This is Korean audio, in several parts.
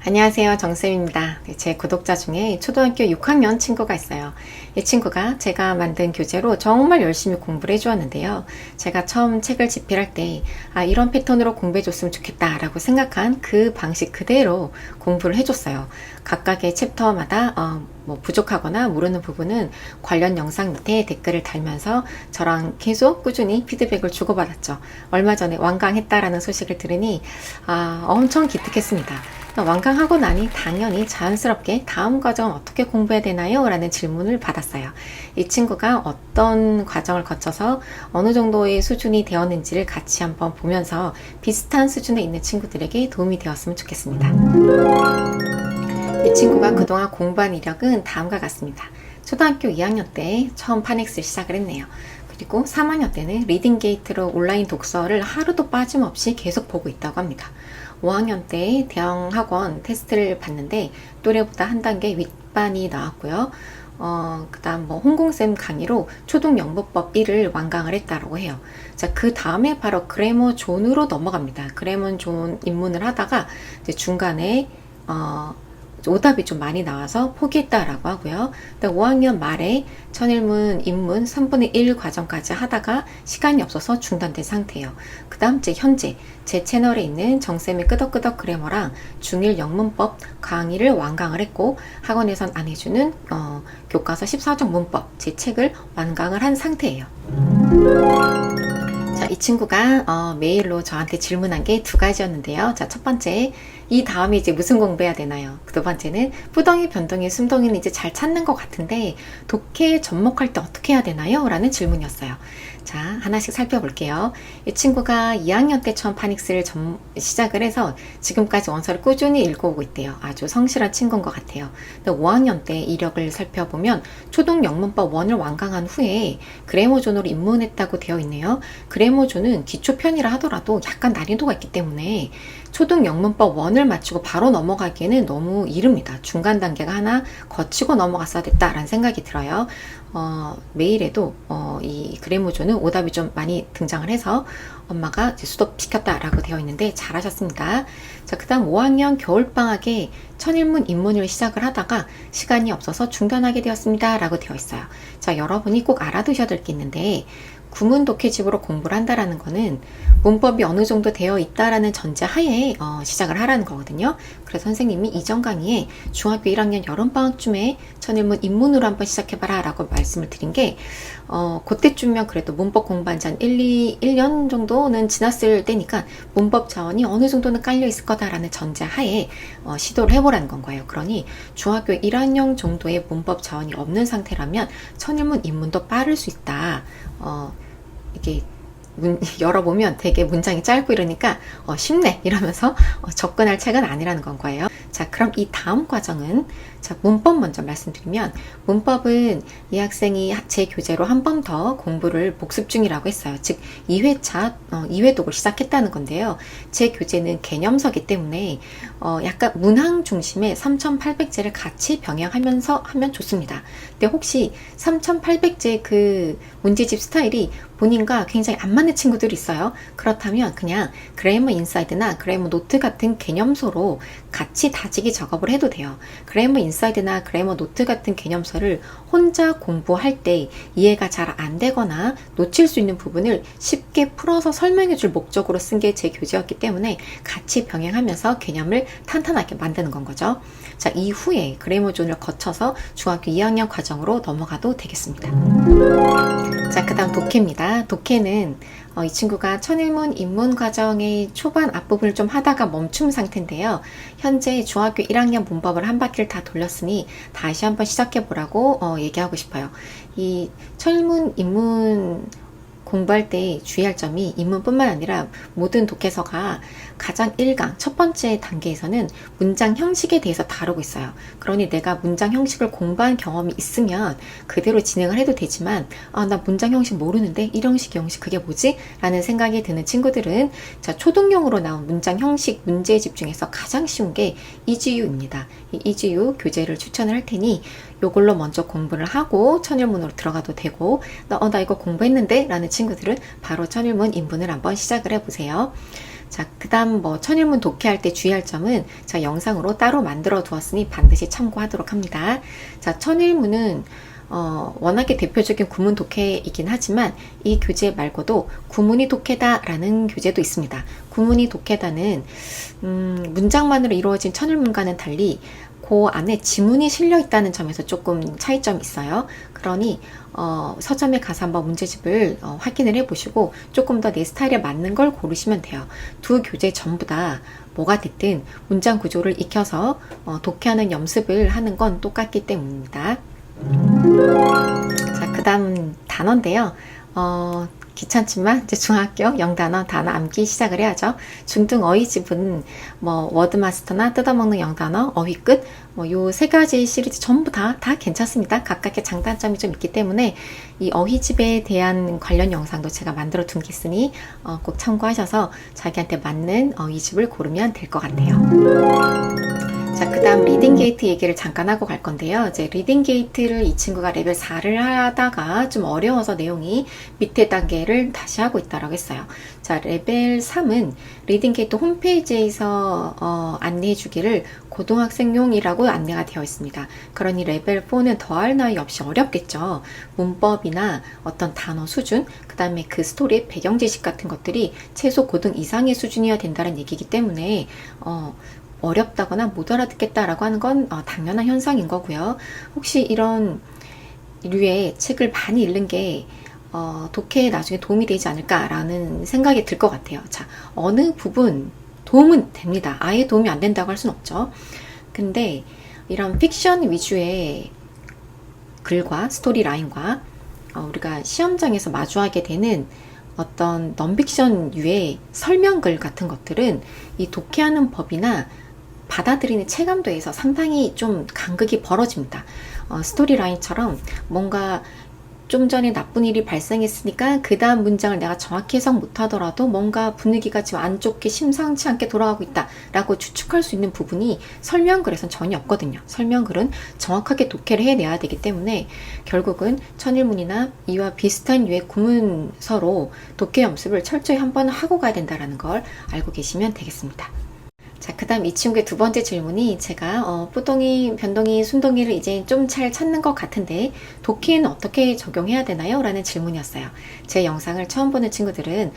안녕하세요. 정쌤입니다. 제 구독자 중에 초등학교 6학년 친구가 있어요. 이 친구가 제가 만든 교재로 정말 열심히 공부를 해주었는데요. 제가 처음 책을 집필할 때 이런 패턴으로 공부해줬으면 좋겠다 라고 생각한 그 방식 그대로 공부를 해줬어요. 각각의 챕터마다 부족하거나 모르는 부분은 관련 영상 밑에 댓글을 달면서 저랑 계속 꾸준히 피드백을 주고받았죠. 얼마 전에 완강했다라는 소식을 들으니 엄청 기특했습니다. 완강하고 나니 당연히 자연스럽게 다음 과정은 어떻게 공부해야 되나요? 라는 질문을 받았어요. 이 친구가 어떤 과정을 거쳐서 어느 정도의 수준이 되었는지를 같이 한번 보면서 비슷한 수준에 있는 친구들에게 도움이 되었으면 좋겠습니다. 이 친구가 그동안 공부한 이력은 다음과 같습니다. 초등학교 2학년 때 처음 파넥스를 시작을 했네요. 그리고 3학년 때는 리딩 게이트로 온라인 독서를 하루도 빠짐없이 계속 보고 있다고 합니다. 5학년 때 대형 학원 테스트를 봤는데 또래보다 한 단계 윗반이 나왔고요. 그 다음 홍콩쌤 강의로 초등 영문법 1을 완강을 했다고 해요. 자, 그 다음에 바로 그래머 존으로 넘어갑니다. 그래머 존 입문을 하다가 이제 중간에 오답이 좀 많이 나와서 포기했다라고 하고요. 5학년 말에 천일문 입문 3분의 1 과정까지 하다가 시간이 없어서 중단된 상태예요. 그 다음 현재 제 채널에 있는 정쌤의 끄덕끄덕 그래머랑 중1 영문법 강의를 완강을 했고 학원에선 안 해주는 교과서 14종 문법 제 책을 완강을 한 상태예요. 자, 이 친구가 메일로 저한테 질문한 게 두 가지였는데요. 자, 첫 번째, 이 다음에 이제 무슨 공부해야 되나요? 두 번째는 뿌덩이, 변덩이, 숨덩이는 이제 잘 찾는 것 같은데 독해 접목할 때 어떻게 해야 되나요? 라는 질문이었어요. 자, 하나씩 살펴볼게요. 이 친구가 2학년 때 처음 파닉스를 시작을 해서 지금까지 원서를 꾸준히 읽어오고 있대요. 아주 성실한 친구인 것 같아요. 5학년 때 이력을 살펴보면 초등 영문법 1을 완강한 후에 그래머존으로 입문했다고 되어 있네요. 그래머존은 기초편이라 하더라도 약간 난이도가 있기 때문에 초등 영문법 1을 마치고 바로 넘어가기에는 너무 이릅니다. 중간 단계가 하나 거치고 넘어갔어야 됐다라는 생각이 들어요. 메일에도 이 그래머존은 오답이 좀 많이 등장을 해서 엄마가 이제 스톱시켰다라고 되어 있는데 잘하셨습니다. 자, 그 다음 5학년 겨울방학에 천일문 입문을 시작을 하다가 시간이 없어서 중단하게 되었습니다 라고 되어 있어요. 자, 여러분이 꼭 알아두셔야 될 게 있는데 구문 독해집으로 공부를 한다라는 거는 문법이 어느 정도 되어 있다라는 전제 하에 시작을 하라는 거거든요. 그래서 선생님이 이전 강의에 중학교 1학년 여름방학쯤에 천일문 입문으로 한번 시작해봐라 라고 말씀을 드린 게 그때쯤이면 그래도 문법 공부한 지 한 1년 정도는 지났을 때니까 문법 자원이 어느 정도는 깔려 있을 거다라는 전제 하에 시도를 해보라는 건 거예요. 그러니 중학교 1학년 정도의 문법 자원이 없는 상태라면 천일문 입문도 빠를 수 있다. 이게 열어보면 되게 문장이 짧고 이러니까 쉽네 이러면서 접근할 책은 아니라는 건 거예요. 자, 그럼 이 다음 과정은 자, 문법 먼저 말씀드리면 문법은 이 학생이 제 교재로 한 번 더 공부를 복습 중이라고 했어요. 즉 2회차 2회독을 시작했다는 건데요. 제 교재는 개념서기 때문에 약간 문항 중심의 3800제를 같이 병행하면서 하면 좋습니다. 근데 혹시 3800제 그 문제집 스타일이 본인과 굉장히 안 맞는 친구들이 있어요. 그렇다면 그냥 그래머 인사이드나 그래머 노트 같은 개념서로 같이 다지기 작업을 해도 돼요. 그래머 인사이드나 그래머 노트 같은 개념서를 혼자 공부할 때 이해가 잘 안 되거나 놓칠 수 있는 부분을 쉽게 풀어서 설명해 줄 목적으로 쓴 게 제 교재였기 때문에 같이 병행하면서 개념을 탄탄하게 만드는 건 거죠. 자, 이후에 그래머존을 거쳐서 중학교 2학년 과정으로 넘어가도 되겠습니다. 자, 그 다음 독해입니다. 독해는 이 친구가 천일문 입문 과정의 초반 앞부분을 좀 하다가 멈춘 상태인데요. 현재 중학교 1학년 문법을 한 바퀴를 다 돌렸으니 다시 한번 시작해보라고 얘기하고 싶어요. 이 천일문 입문 공부할 때 주의할 점이 입문뿐만 아니라 모든 독해서가 가장 1강 첫 번째 단계에서는 문장 형식에 대해서 다루고 있어요. 그러니 내가 문장 형식을 공부한 경험이 있으면 그대로 진행을 해도 되지만 나 문장 형식 모르는데 이 형식 그게 뭐지? 라는 생각이 드는 친구들은 자, 초등용으로 나온 문장 형식 문제에 집중해서 가장 쉬운 게 이지유입니다. 이 이지유 교재를 추천을 할 테니 요걸로 먼저 공부를 하고 천일문으로 들어가도 되고 나 이거 공부했는데 라는 친구들은 바로 천일문 입문을 한번 시작을 해보세요. 자, 그 다음 뭐 천일문 독해할 때 주의할 점은 제가 영상으로 따로 만들어 두었으니 반드시 참고하도록 합니다. 자, 천일문은 워낙에 대표적인 구문 독해이긴 하지만 이 교재 말고도 구문이 독해다라는 교재도 있습니다. 구문이 독해다는 문장만으로 이루어진 천일문과는 달리 그 안에 지문이 실려 있다는 점에서 조금 차이점이 있어요. 그러니 서점에 가서 한번 문제집을 확인을 해보시고 조금 더 내 스타일에 맞는 걸 고르시면 돼요. 두 교재 전부 다 뭐가 됐든 문장 구조를 익혀서 독해하는 연습을 하는 건 똑같기 때문입니다. 자, 그 다음 단어인데요. 귀찮지만 이제 중학교 영단어 단어 암기 시작을 해야죠. 중등 어휘집은 뭐 워드마스터나 뜯어먹는 영단어, 어휘끝 뭐 요 세 가지 시리즈 전부 다 괜찮습니다. 각각의 장단점이 좀 있기 때문에 이 어휘집에 대한 관련 영상도 제가 만들어 둔 게 있으니 꼭 참고하셔서 자기한테 맞는 어휘집을 고르면 될 것 같아요. 자, 그 다음 리딩 게이트 얘기를 잠깐 하고 갈 건데요. 이제 리딩 게이트를 이 친구가 레벨 4를 하다가 좀 어려워서 내용이 밑에 단계를 다시 하고 있다라고 했어요. 자, 레벨 3은 리딩 게이트 홈페이지에서 안내해 주기를 고등학생용이라고 안내가 되어 있습니다. 그러니 레벨 4는 더할 나위 없이 어렵겠죠. 문법이나 어떤 단어 수준, 그 다음에 그 스토리 배경 지식 같은 것들이 최소 고등 이상의 수준이어야 된다는 얘기이기 때문에 어렵다거나 못 알아듣겠다라고 하는 건 당연한 현상인 거고요. 혹시 이런 류의 책을 많이 읽는 게 독해에 나중에 도움이 되지 않을까라는 생각이 들 것 같아요. 자, 어느 부분 도움은 됩니다. 아예 도움이 안 된다고 할 수는 없죠. 근데 이런 픽션 위주의 글과 스토리 라인과 우리가 시험장에서 마주하게 되는 어떤 넌픽션 유의 설명글 같은 것들은 이 독해하는 법이나 받아들이는 체감도에서 상당히 좀 간극이 벌어집니다. 스토리 라인처럼 뭔가 좀 전에 나쁜 일이 발생했으니까 그 다음 문장을 내가 정확히 해석 못하더라도 뭔가 분위기가 지금 안 좋게 심상치 않게 돌아가고 있다 라고 추측할 수 있는 부분이 설명글에선 전혀 없거든요. 설명글은 정확하게 독해를 해내야 되기 때문에 결국은 천일문이나 이와 비슷한 유의 구문서로 독해 연습을 철저히 한번 하고 가야 된다는 걸 알고 계시면 되겠습니다. 자, 그 다음 이 친구의 두 번째 질문이 제가 뿌동이, 변동이, 순동이를 이제 좀 잘 찾는 것 같은데 독해는 어떻게 적용해야 되나요? 라는 질문이었어요. 제 영상을 처음 보는 친구들은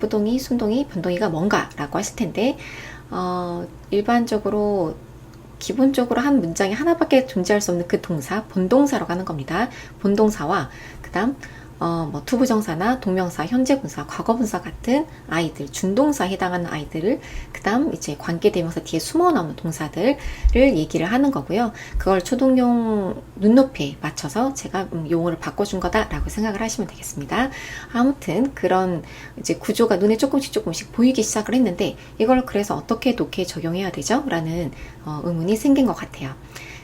뿌동이, 순동이, 변동이가 뭔가 라고 하실 텐데 일반적으로 기본적으로 한 문장에 하나밖에 존재할 수 없는 그 동사, 본동사라고 하는 겁니다. 본동사와 그 다음 뭐 투부정사나 동명사, 현재분사, 과거분사 같은 아이들, 준동사에 해당하는 아이들을 그 다음 이제 관계대명사 뒤에 숨어 나오는 동사들을 얘기를 하는 거고요. 그걸 초등용 눈높이에 맞춰서 제가 용어를 바꿔준 거다라고 생각을 하시면 되겠습니다. 아무튼 그런 이제 구조가 눈에 조금씩 보이기 시작을 했는데 이걸 그래서 어떻게 독해에 적용해야 되죠? 라는 의문이 생긴 것 같아요.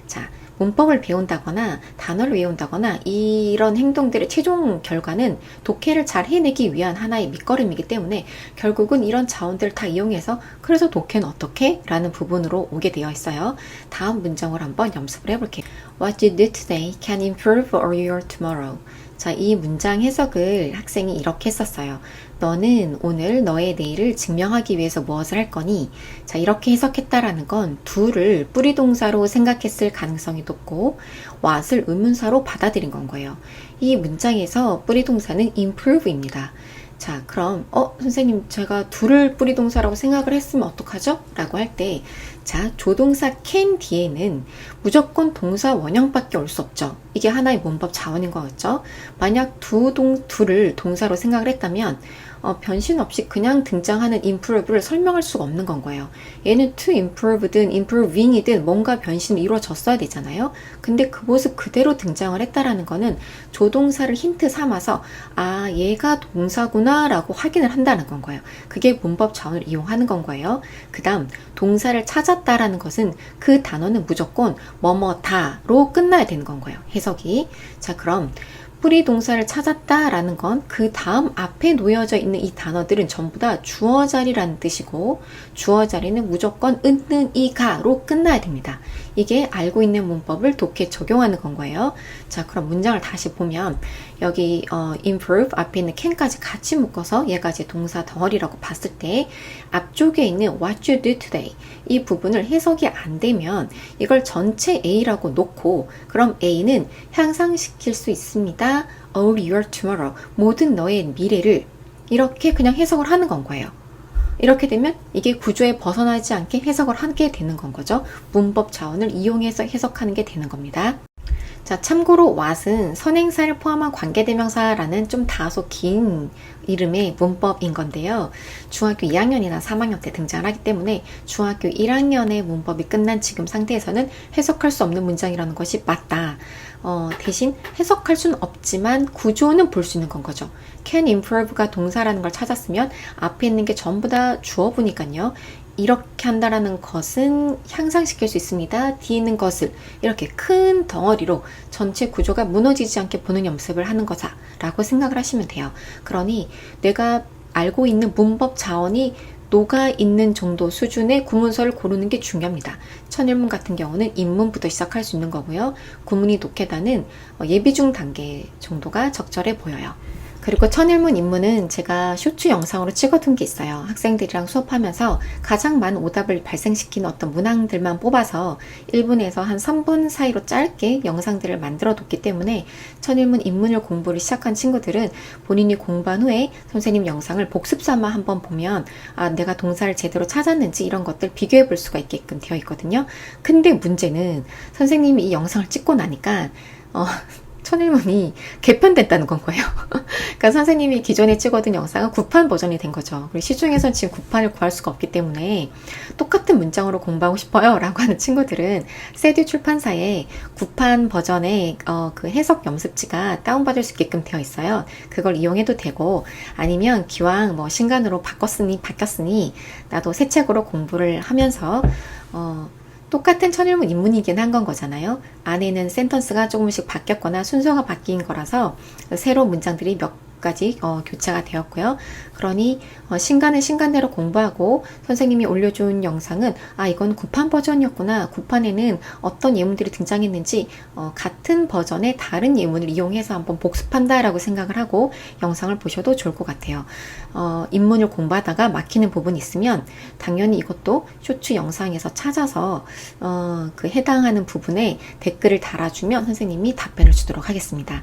자, 문법을 배운다거나 단어를 외운다거나 이런 행동들의 최종 결과는 독해를 잘 해내기 위한 하나의 밑거름이기 때문에 결국은 이런 자원들을 다 이용해서 그래서 독해는 어떻게? 라는 부분으로 오게 되어 있어요. 다음 문장을 한번 연습을 해볼게요. What you do today can improve your tomorrow. 자, 이 문장 해석을 학생이 이렇게 했었어요. 너는 오늘 너의 내일을 증명하기 위해서 무엇을 할 거니? 자, 이렇게 해석했다라는 건 do를 뿌리동사로 생각했을 가능성이 높고 what을 의문사로 받아들인 건 거예요. 이 문장에서 뿌리동사는 improve입니다. 자, 그럼 선생님 제가 do를 뿌리동사라고 생각을 했으면 어떡하죠? 라고 할 때 자, 조동사 can 뒤에는 무조건 동사 원형밖에 올 수 없죠. 이게 하나의 문법 자원인 거겠죠. 만약 do를 동사로 생각을 했다면 변신 없이 그냥 등장하는 improve를 설명할 수가 없는 건 거예요. 얘는 to improve든 improving이든 뭔가 변신이 이루어졌어야 되잖아요. 근데 그 모습 그대로 등장을 했다라는 거는 조동사를 힌트 삼아서 아, 얘가 동사구나 라고 확인을 한다는 건 거예요. 그게 문법 자원을 이용하는 건 거예요. 그 다음 동사를 찾았다라는 것은 그 단어는 무조건 뭐뭐다로 끝나야 되는 건 거예요. 해석이. 자, 그럼 뿌리 동사를 찾았다라는 건 그 다음 앞에 놓여져 있는 이 단어들은 전부 다 주어 자리라는 뜻이고 주어 자리는 무조건 은는 이가로 끝나야 됩니다. 이게 알고 있는 문법을 독해에 적용하는 건 거예요. 자, 그럼 문장을 다시 보면 여기 improve 앞에 있는 can까지 같이 묶어서 얘가 이제 동사 덩어리라고 봤을 때 앞쪽에 있는 what you do today 이 부분을 해석이 안 되면 이걸 전체 A라고 놓고 그럼 A는 향상시킬 수 있습니다. all your tomorrow 모든 너의 미래를 이렇게 그냥 해석을 하는 건 거예요. 이렇게 되면 이게 구조에 벗어나지 않게 해석을 하게 되는 건 거죠. 문법 자원을 이용해서 해석하는 게 되는 겁니다. 자, 참고로 what은 선행사를 포함한 관계대명사라는 좀 다소 긴 이름의 문법인 건데요. 중학교 2학년이나 3학년 때 등장을 하기 때문에 중학교 1학년의 문법이 끝난 지금 상태에서는 해석할 수 없는 문장이라는 것이 맞다. 대신 해석할 수는 없지만 구조는 볼 수 있는 건 거죠. can improve가 동사라는 걸 찾았으면 앞에 있는 게 전부 다 주어보니까요. 이렇게 한다라는 것은 향상시킬 수 있습니다. 뒤에 있는 것을 이렇게 큰 덩어리로 전체 구조가 무너지지 않게 보는 연습을 하는 거다라고 생각을 하시면 돼요. 그러니 내가 알고 있는 문법 자원이 녹아있는 정도 수준의 구문서를 고르는 게 중요합니다. 천일문 같은 경우는 인문부터 시작할 수 있는 거고요. 구문이 독해다는 예비중 단계 정도가 적절해 보여요. 그리고 천일문 인문은 제가 쇼츠 영상으로 찍어둔 게 있어요. 학생들이랑 수업하면서 가장 많은 오답을 발생시키는 어떤 문항들만 뽑아서 1분에서 한 3분 사이로 짧게 영상들을 만들어 뒀기 때문에 천일문 인문을 공부를 시작한 친구들은 본인이 공부한 후에 선생님 영상을 복습삼아 한번 보면 내가 동사를 제대로 찾았는지 이런 것들 비교해 볼 수가 있게끔 되어 있거든요. 근데 문제는 선생님이 이 영상을 찍고 나니까 천일문이 개편됐다는 건 거예요. 그러니까 선생님이 기존에 찍어둔 영상은 9판 버전이 된 거죠. 그리고 시중에서는 지금 9판을 구할 수가 없기 때문에 똑같은 문장으로 공부하고 싶어요 라고 하는 친구들은 세듀 출판사에 9판 버전의 그 해석 염습지가 다운받을 수 있게끔 되어 있어요. 그걸 이용해도 되고 아니면 기왕 뭐 신간으로 바뀌었으니 나도 새 책으로 공부를 하면서 똑같은 천일문 인문이긴 한 건 거잖아요. 안에는 센턴스가 조금씩 바뀌었거나 순서가 바뀐 거라서 새로운 문장들이 몇 가지 교체가 되었고요. 그러니 신간은 신간대로 공부하고 선생님이 올려준 영상은 이건 9판 버전이었구나. 9판에는 어떤 예문들이 등장했는지 같은 버전의 다른 예문을 이용해서 한번 복습한다라고 생각을 하고 영상을 보셔도 좋을 것 같아요. 인문을 공부하다가 막히는 부분이 있으면 당연히 이것도 쇼츠 영상에서 찾아서 그 해당하는 부분에 댓글을 달아주면 선생님이 답변을 주도록 하겠습니다.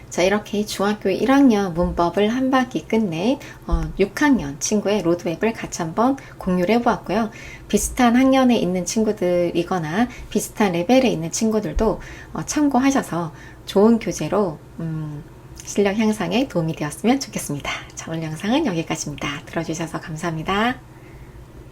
자, 이렇게 중학교 1학년 문법을 한 바퀴 끝낸 6학년 친구의 로드맵을 같이 한번 공유를 해보았고요. 비슷한 학년에 있는 친구들이거나 비슷한 레벨에 있는 친구들도 참고하셔서 좋은 교재로 실력 향상에 도움이 되었으면 좋겠습니다. 자, 오늘 영상은 여기까지입니다. 들어주셔서 감사합니다.